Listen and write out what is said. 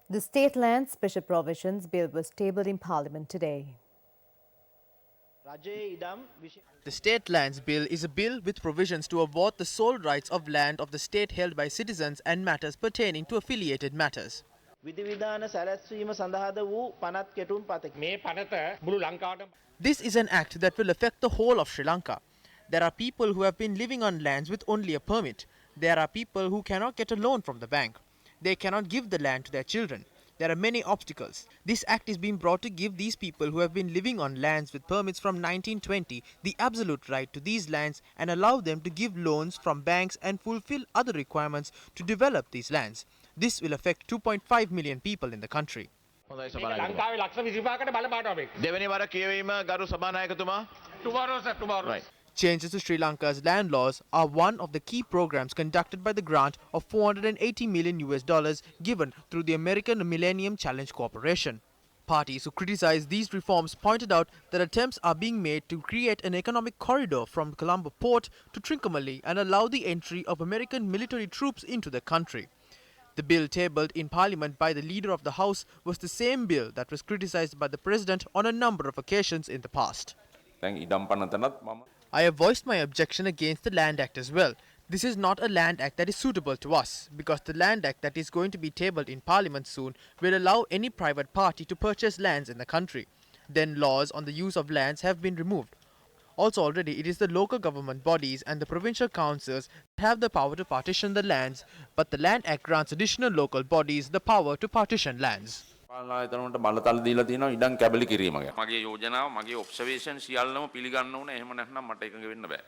The State Land Special Provisions Bill was tabled in Parliament today. The State Lands Bill is a bill with provisions to award the sole rights of land of the state held by citizens and matters pertaining to affiliated matters. This is an act that will affect the whole of Sri Lanka. There are people who have been living on lands with only a permit. There are people who cannot get a loan from the bank. They cannot give the land to their children. There are many obstacles. This act is being brought to give these people who have been living on lands with permits from 1920 the absolute right to these lands and allow them to give loans from banks and fulfill other requirements to develop these lands. This will affect 2.5 million people in the country. Tomorrow, sir, tomorrow. Right. Changes to Sri Lanka's land laws are one of the key programs conducted by the grant of 480 million US dollars given through the American Millennium Challenge Corporation. Parties who criticize these reforms pointed out that attempts are being made to create an economic corridor from Colombo port to Trincomalee and allow the entry of American military troops into the country. The bill tabled in Parliament by the Leader of the House was the same bill that was criticized by the President on a number of occasions in the past. I have voiced my objection against the Land Act as well. This is not a Land Act that is suitable to us, because the Land Act that is going to be tabled in Parliament soon will allow any private party to purchase lands in the country. Then laws on the use of lands have been removed. Also already it is the local government bodies and the provincial councils that have the power to partition the lands, but the Land Act grants additional local bodies the power to partition lands. පාලනායතනවලට බලතල දීලා තියෙනවා ඉඩම් කැබලි කිරීම ගැන. මගේ යෝජනාව මගේ observation සියල්ලම පිළිගන්න ඕනේ. එහෙම නැත්නම් මට එකඟ වෙන්න බෑ.